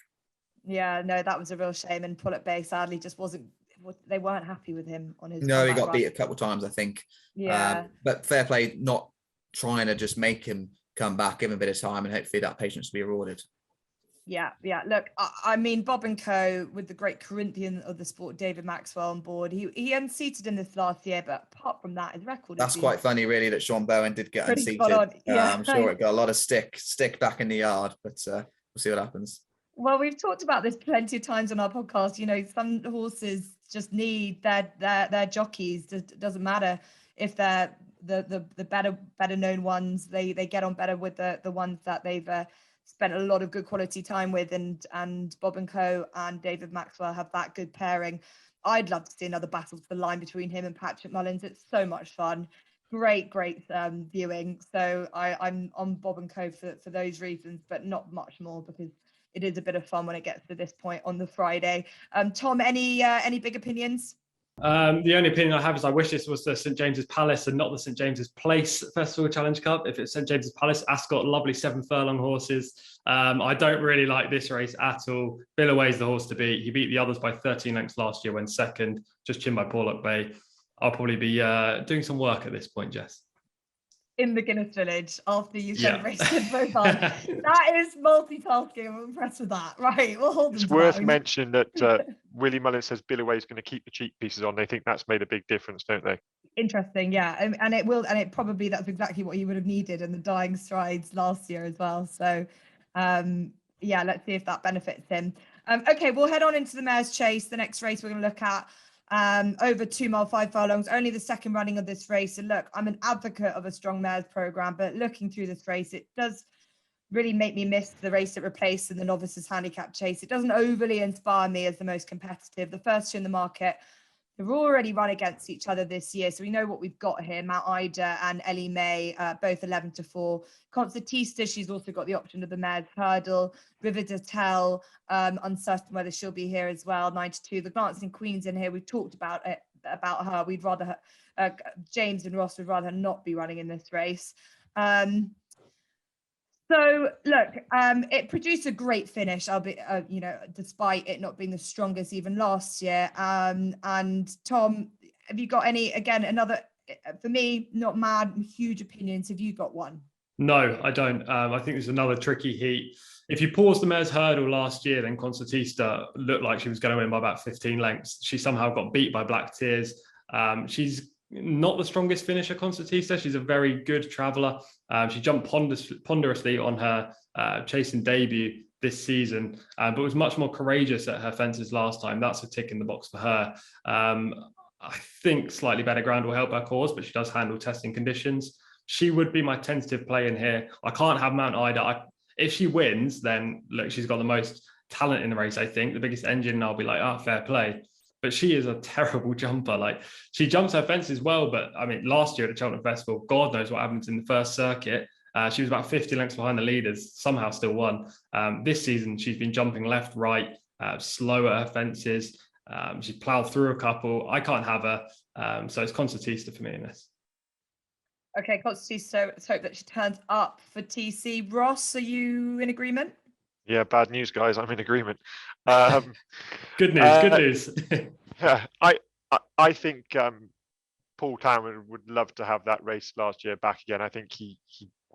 Yeah, no, that was a real shame. And Pullet Bay sadly just they weren't happy with him on his. No, he got beat a couple of times, I think. Yeah. But fair play, not trying to just make him come back, give him a bit of time, and hopefully that patience will be rewarded. Yeah. Look, I mean, Bob and Co. with the great Corinthian of the sport, David Maxwell on board. He unseated in this last year, but apart from that, his record. That's quite funny, really, that Sean Bowen did get unseated. I'm sure it got a lot of stick back in the yard, but we'll see what happens. Well, we've talked about this plenty of times on our podcast. You know, some horses just need their jockeys. It doesn't matter if they're the better known ones. They get on better with the ones that they've spent a lot of good quality time with, and Bob and Co. and David Maxwell have that good pairing. I'd love to see another battle for the line between him and Patrick Mullins. It's so much fun. Great viewing. So I'm on Bob and Co. for those reasons, but not much more, because it is a bit of fun when it gets to this point on the Friday. Tom, any big opinions? The only opinion I have is I wish this was the St James's Palace and not the St James's Place Festival Challenge Cup. If it's St James's Palace, Ascot, lovely 7 furlong horses. I don't really like this race at all. Bill Away's the horse to beat. He beat the others by 13 lengths last year when second, just chinned by Porlock Bay. I'll probably be doing some work at this point, Jess. In the Guinness Village after you celebrated both on. That is multitasking. I'm impressed with that. Right, we'll hold. It's worth mentioning that Willie Mullins says Bill Away's going to keep the cheek pieces on. They think that's made a big difference, don't they? Interesting, yeah, and it will, and it probably that's exactly what he would have needed in the dying strides last year as well. So, let's see if that benefits him. Okay, we'll head on into the Mares' Chase. The next race we're going to look at. Over 2 mile 5 furlongs, only the second running of this race. And look, I'm an advocate of a strong mares program, but looking through this race, it does really make me miss the race that replaced in the novices handicap chase. It doesn't overly inspire me as the most competitive. The first two in the market, they've already run against each other this year, so we know what we've got here. Mount Ida and Ellie May, both 11-4. Concertista, she's also got the option of the mares hurdle. River Detel, uncertain whether she'll be here as well, 9-2. The Glancing Queen's in here. We've talked about her. We'd rather James and Ross would rather not be running in this race. So look, it produced a great finish, albeit, despite it not being the strongest even last year. And Tom, have you got another, for me, not mad, huge opinions? Have you got one? No, I don't. I think there's another tricky heat. If you pause the mare's hurdle last year, then Concertista looked like she was going to win by about 15 lengths. She somehow got beat by Black Tears. She's not the strongest finisher, Concertista. She's a very good traveller. She jumped ponderously on her chasing debut this season, but was much more courageous at her fences last time. That's a tick in the box for her. I think slightly better ground will help her cause, but she does handle testing conditions. She would be my tentative play in here. I can't have Mount Ida. If she wins, then look, she's got the most talent in the race, I think, the biggest engine, and I'll be like, fair play. But she is a terrible jumper. Like, she jumps her fences well, but I mean, last year at the Cheltenham Festival, God knows what happened in the first circuit. She was about 50 lengths behind the leaders, somehow still won. This season, she's been jumping left, right, slower at her fences. She ploughed through a couple. I can't have her. So it's Concertista for me in this. Okay, Constantine, so let's hope that she turns up for TC. Ross, are you in agreement? Yeah, bad news, guys. I'm in agreement. Good news, good news. Yeah, I think Paul Townend would love to have that race last year back again. I think he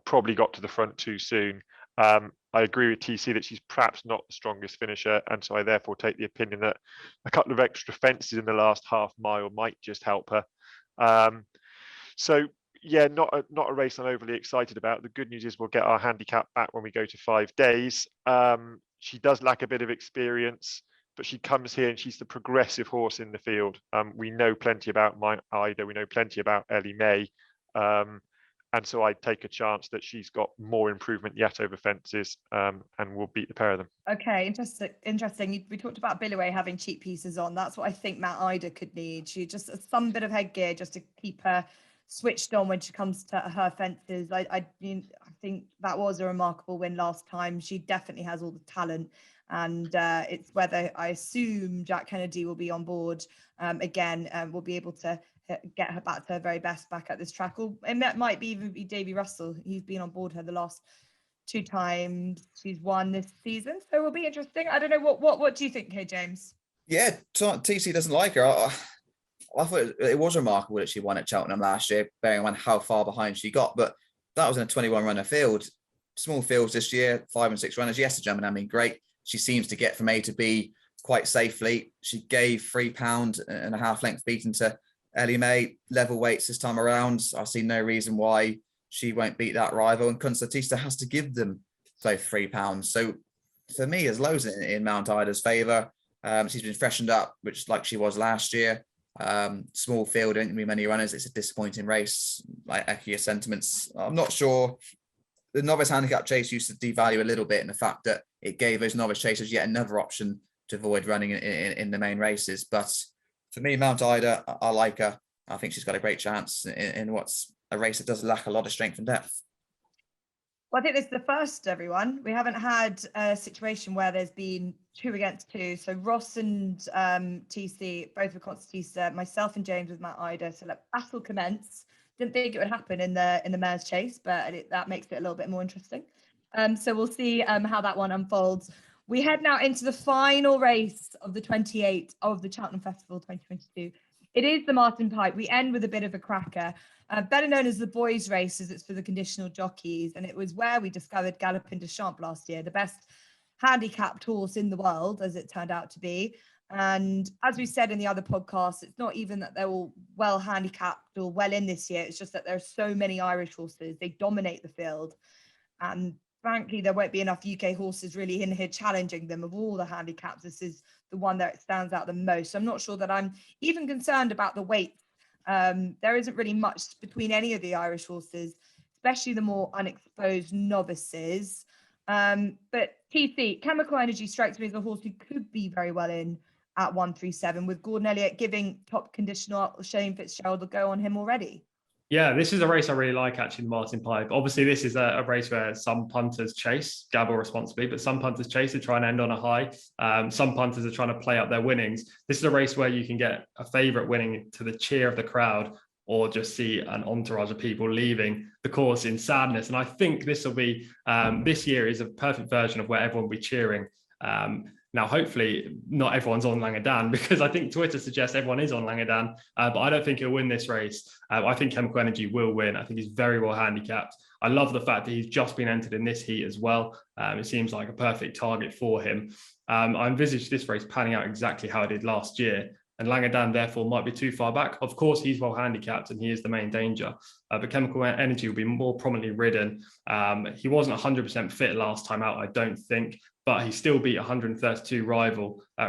probably got to the front too soon. I agree with TC that she's perhaps not the strongest finisher, and so I therefore take the opinion that a couple of extra fences in the last half mile might just help her. So yeah, not a race I'm overly excited about. The good news is we'll get our handicap back when we go to 5 days. She does lack a bit of experience, but she comes here and she's the progressive horse in the field. We know plenty about My Ida, we know plenty about Ellie May. And so I'd take a chance that she's got more improvement yet over fences, and we'll beat the pair of them. Okay, interesting. We talked about Billaway having cheap pieces on. That's what I think Matt Ida could need. She just some bit of headgear just to keep her switched on when she comes to her fences. I think that was a remarkable win last time. She definitely has all the talent, and it's whether I assume Jack Kennedy will be on board again, and will be able to get her back to her very best back at this track. Or it might be even be Davy Russell. He's been on board her the last 2 times she's won this season, so it will be interesting. I don't know what do you think here, James? Yeah, TC doesn't like her. I thought it was remarkable that she won at Cheltenham last year, bearing in mind how far behind she got. But that was in a 21 runner field. Small fields this year, 5 and 6 runners. Yes, the German been great. She seems to get from A to B quite safely. She gave £3.5 length beaten to Ellie May, level weights this time around. I see no reason why she won't beat that rival, and Concertista has to give them both £3. So for me, there's loads in Mount Ida's favour. She's been freshened up, which like she was last year. Small field, don't be many runners. It's a disappointing race. Like echo your sentiments. I'm not sure. The novice handicap chase used to devalue a little bit in the fact that it gave those novice chasers yet another option to avoid running in the main races. But for me, Mount Ida, I like her. I think she's got a great chance in what's a race that does lack a lot of strength and depth. Well, I think this is the first, everyone. We haven't had a situation where there's been 2 against 2. So Ross and TC, both with Concertista, myself and James with Matt Ida. So let battle commence. Didn't think it would happen in the mare's chase, but that makes it a little bit more interesting. So we'll see how that one unfolds. We head now into the final race of the 28 of the Cheltenham Festival 2022. It is the Martin Pipe. We end with a bit of a cracker. Better known as the boys' race, as it's for the conditional jockeys. And it was where we discovered Galopin de Champs last year, the best handicapped horse in the world, as it turned out to be. And as we said in the other podcasts, it's not even that they're all well handicapped or well in this year. It's just that there are so many Irish horses. They dominate the field. And frankly, there won't be enough UK horses really in here challenging them. Of all the handicaps, this is the one that stands out the most. So I'm not sure that I'm even concerned about the weight. There isn't really much between any of the Irish horses, especially the more unexposed novices. But TC, Chemical Energy strikes me as a horse who could be very well in at 137, with Gordon Elliott giving top conditional Shane Fitzgerald a go on him already. Yeah, this is a race I really like, actually, the Martin Pipe. Obviously, this is a race where some punters chase, gamble responsibly, but some punters chase to try and end on a high. Some punters are trying to play up their winnings. This is a race where you can get a favourite winning to the cheer of the crowd, or just see an entourage of people leaving the course in sadness. And I think this will be, this year is a perfect version of where everyone will be cheering. Now, hopefully, not everyone's on Langadan, because I think Twitter suggests everyone is on Langadan, but I don't think he'll win this race. I think Chemical Energy will win. I think he's very well handicapped. I love the fact that he's just been entered in this heat as well. It seems like a perfect target for him. I envisage this race panning out exactly how it did last year, and Langadan therefore might be too far back. Of course, he's well handicapped and he is the main danger, but Chemical Energy will be more prominently ridden. He wasn't 100% fit last time out, I don't think, but he still beat 132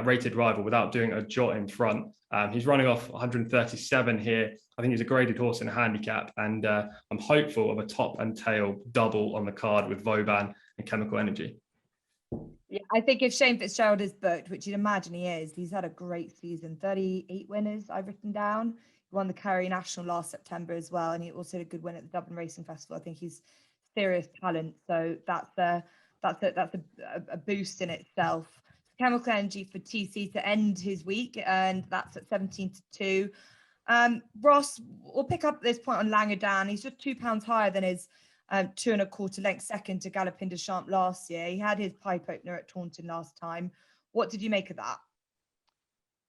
rated rival without doing a jot in front. He's running off 137 here. I think he's a graded horse in a handicap, and I'm hopeful of a top and tail double on the card with Vauban and Chemical Energy. Yeah, I think if Shane Fitzgerald is booked, which you'd imagine he is, he's had a great season. 38 winners I've written down. He won the Kerry National last September as well, and he also had a good win at the Dublin Racing Festival. I think he's serious talent. So that's a boost in itself. Chemical Energy for TC to end his week, and that's at 17-2. Ross, we'll pick up this point on Langadan. He's just £2 higher than his 2.25 length second to Galopin des Champs last year. He had his pipe opener at Taunton last time. What did you make of that?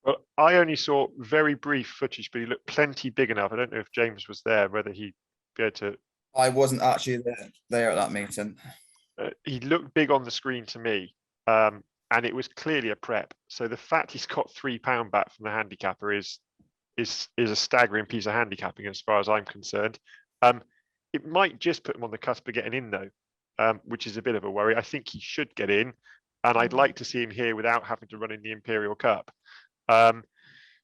Well, I only saw very brief footage, but he looked plenty big enough. I don't know if James was there, whether he'd be able to. I wasn't actually there at that meeting. He looked big on the screen to me, and it was clearly a prep. So the fact he's got £3 back from the handicapper is a staggering piece of handicapping as far as I'm concerned. It might just put him on the cusp of getting in though, which is a bit of a worry. I think he should get in, and I'd like to see him here without having to run in the Imperial Cup. But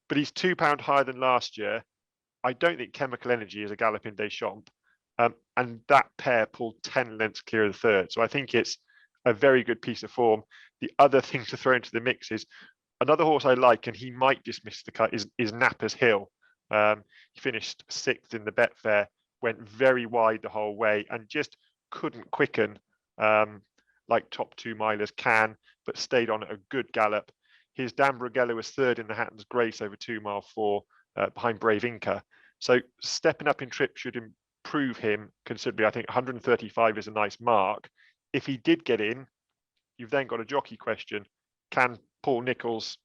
he's £2 higher than last year. I don't think Chemical Energy is a Galopin des Champs, and that pair pulled 10 lengths clear of the third. So I think it's a very good piece of form. The other thing to throw into the mix is another horse I like, and he might just miss the cut, is Napper's Hill. He finished 6th in the Betfair, went very wide the whole way, and just couldn't quicken like top 2 milers can, but stayed on at a good gallop. His Dan Bruggello was 3rd in the Hatton's Grace over 2 mile 4 behind Brave Inca. So stepping up in trip should improve him considerably. I think 135 is a nice mark. If he did get in, you've then got a jockey question. Can Paul Nicholls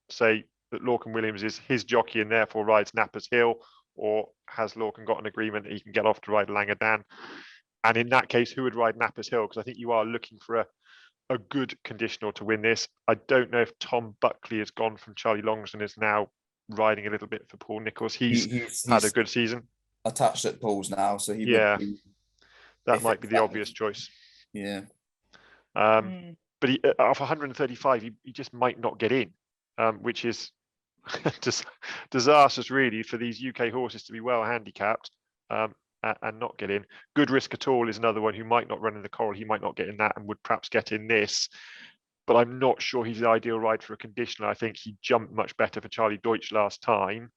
say that Lorcan Williams is his jockey and therefore rides Napper's Hill, or has Lorcan got an agreement that he can get off to ride Langadan? And in that case, who would ride Napper's Hill? Because I think you are looking for a good conditional to win this. I don't know if Tom Buckley has gone from Charlie Longs and is now riding a little bit for Paul Nicholls. He's had a good season. Attached at Paul's now, so he would be, that might be the obvious choice. Yeah. But he, off 135, he just might not get in, which is just disastrous, really, for these UK horses to be well handicapped and not get in. Good Risk at All is another one who might not run in the Coral. He might not get in that and would perhaps get in this. But I'm not sure he's the ideal ride for a conditional. I think he jumped much better for Charlie Deutsch last time.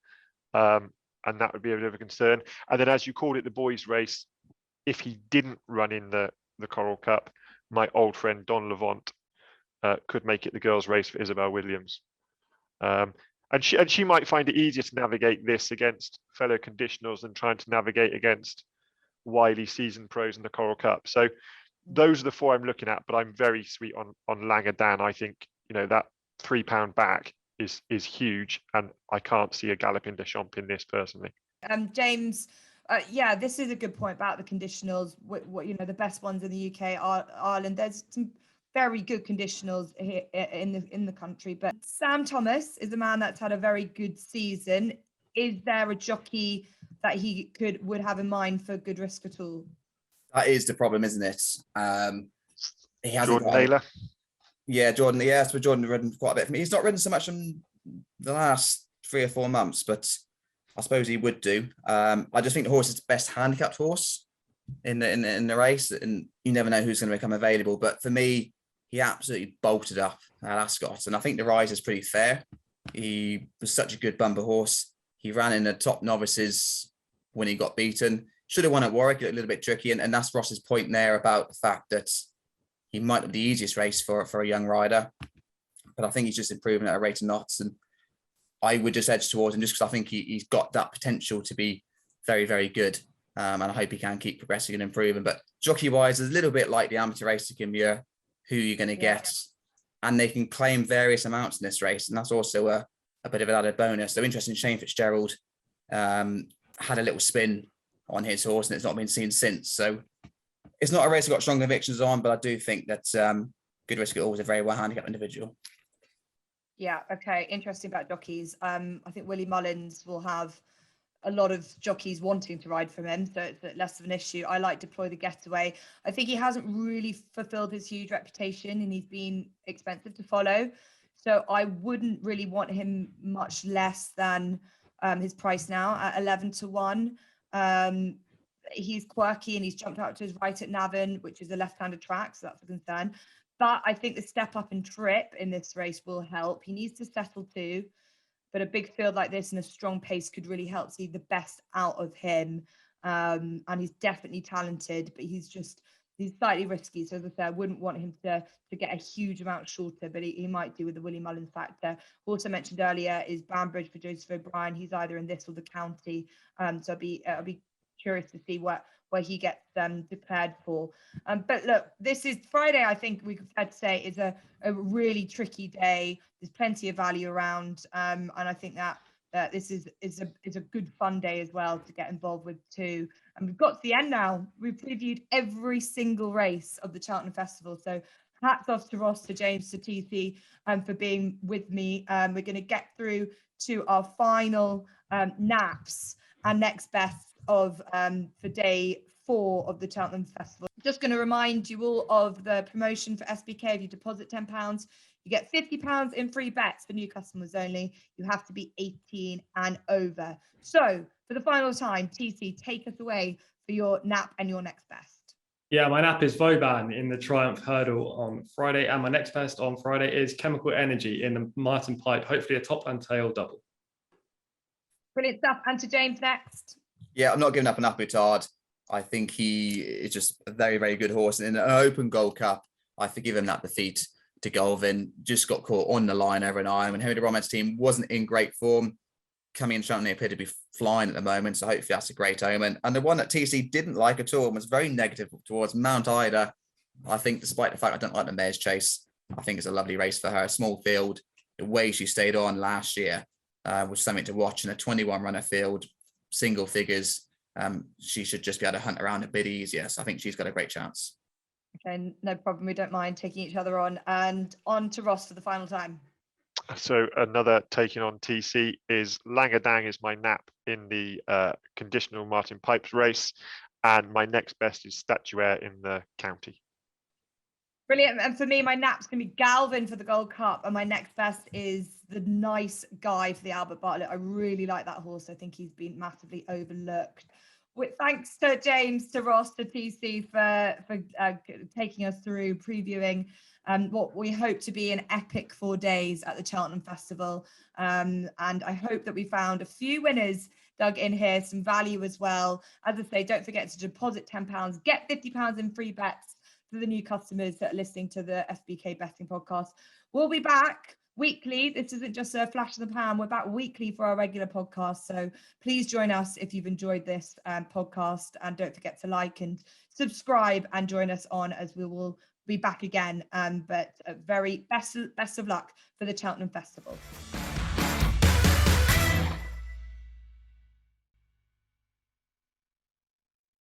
And that would be a bit of a concern. And then, as you called it, the boys' race, if he didn't run in the Coral Cup, my old friend Don Levant could make it the girls' race for Isabel Williams. And she might find it easier to navigate this against fellow conditionals than trying to navigate against wily seasoned pros in the Coral Cup. So those are the 4 I'm looking at, but I'm very sweet on Langadan. I think, that £3 back is huge, and I can't see a Galopin des Champs in this personally. James, this is a good point about the conditionals. What the best ones in the UK are Ireland. There's some very good conditionals here in the country, but Sam Thomas is a man that's had a very good season. Is there a jockey that he would have in mind for Good Risk at All? That is the problem, isn't it? He hasn't Jordan Naylor. Yeah, Jordan. Yeah, so Jordan ridden quite a bit for me. He's not ridden so much in the last 3 or 4 months, but I suppose he would do. I just think the horse is the best handicapped horse in the race, and you never know who's going to become available. But for me, he absolutely bolted up at Ascot, and I think the rise is pretty fair. He was such a good bumper horse. He ran in the top novices when he got beaten. Should have won at Warwick, a little bit tricky, and that's Ross's point there about the fact that he might have the easiest race for a young rider, but I think he's just improving at a rate of knots, and I would just edge towards him just because I think he's got that potential to be very, very good, and I hope he can keep progressing and improving. But jockey-wise, it's a little bit like the amateur race to Kimura, who you're going to get, and they can claim various amounts in this race, and that's also a bit of an added bonus. So interesting, Shane Fitzgerald had a little spin on his horse, and it's not been seen since. So it's not a race I've got strong convictions on, but I do think that Good Risk at All is a very well handicapped individual. Yeah, okay. Interesting about jockeys. I think Willie Mullins will have a lot of jockeys wanting to ride from him, so it's less of an issue. I like Deploy the Getaway. I think he hasn't really fulfilled his huge reputation, and he's been expensive to follow. So I wouldn't really want him much less than his price now at 11-1. He's quirky and he's jumped out to his right at Navan, which is a left-handed track, so that's a concern. But I think the step up in trip in this race will help. He needs to settle too, but a big field like this and a strong pace could really help see the best out of him. and he's definitely talented, but he's slightly risky. So as I said, I wouldn't want him to get a huge amount shorter, but he might do with the Willie Mullins factor. Also mentioned earlier is Banbridge for Joseph O'Brien. He's either in this or the county. So I'll be curious to see where he gets declared for. But look, this is Friday. I think we could fair to say is a really tricky day. There's plenty of value around, and I think that this is a good fun day as well to get involved with too. And we've got to the end now. We've previewed every single race of the Cheltenham Festival. So hats off to Ross, to James, to TC, for being with me. We're going to get through to our final naps and next best of for day 4 of the Cheltenham Festival. Just going to remind you all of the promotion for SBK. If you deposit £10, you get £50 in free bets for new customers only. You have to be 18 and over. So for the final time, TC, take us away for your nap and your next best. Yeah, my nap is Vauban in the Triumph Hurdle on Friday, and my next best on Friday is Chemical Energy in the Martin Pipe, hopefully a top and tail double. Brilliant stuff. And to James next. Yeah, I'm not giving up on Appetard. I think he is just a very, very good horse. And in an open Gold Cup, I forgive him that defeat to Golvin. Just got caught on the line over an iron when Henry de Romain's team wasn't in great form. Coming in Cheltenham, they appear to be flying at the moment, so hopefully that's a great omen. And the one that TC didn't like at all and was very negative towards Mount Ida. I think, despite the fact I don't like the Mare's Chase, I think it's a lovely race for her. A small field, the way she stayed on last year was something to watch in a 21 runner field, single figures. She should just be able to hunt around a bit easier. So I think she's got a great chance. Okay, no problem. We don't mind taking each other on. And on to Ross for the final time. So another taking on TC is Langadang is my nap in the conditional Martin Pipes race. And my next best is Statuaire in the county. Brilliant. And for me, my nap's going to be Galvin for the Gold Cup. And my next best is the Nice Guy for the Albert Bartlett. I really like that horse. I think he's been massively overlooked. With thanks to James, to Ross, to TC for taking us through previewing what we hope to be an epic 4 days at the Cheltenham Festival. And I hope that we found a few winners dug in here, some value as well. As I say, don't forget to deposit £10, get £50 in free bets for the new customers that are listening to the SBK Betting Podcast. We'll be back weekly. This isn't just a flash in the pan. We're back weekly for our regular podcast. So please join us if you've enjoyed this podcast, and don't forget to like and subscribe and join us on as we will be back again. But very best of luck for the Cheltenham Festival.